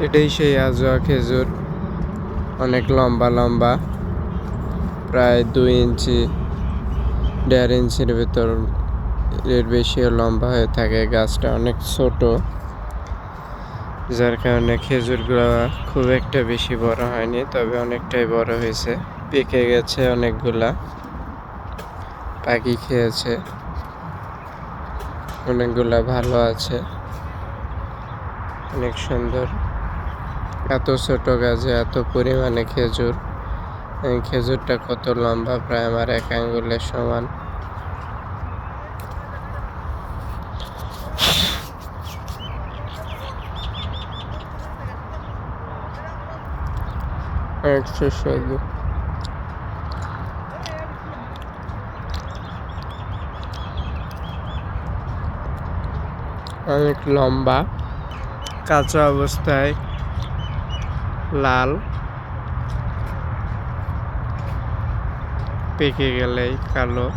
এটাই সেই আজোয়া খেজুর, অনেক লম্বা লম্বা, প্রায় 2 ইঞ্চি 1.5 ইঞ্চির ভেতর এর বেশিও লম্বা হয়ে থাকে। গাছটা অনেক ছোট, যার কারণে খেজুরগুলো খুব একটা বেশি বড় হয়নি, তবে অনেকটাই বড় হয়েছে। পেকে গেছে অনেকগুলা, পাখি খেয়েছে, অনেকগুলা ভালো আছে, অনেক সুন্দর। এত ছোট গাছে এত পরিমাণে খেজুর, খেজুরটা কত লম্বা, প্রায় আমার 1 আঙ্গুলের সমান। অনেক সুস্বাদু। অনেক লম্বা, কাঁচা অবস্থায় লাল, পেকে গেলেই কালো।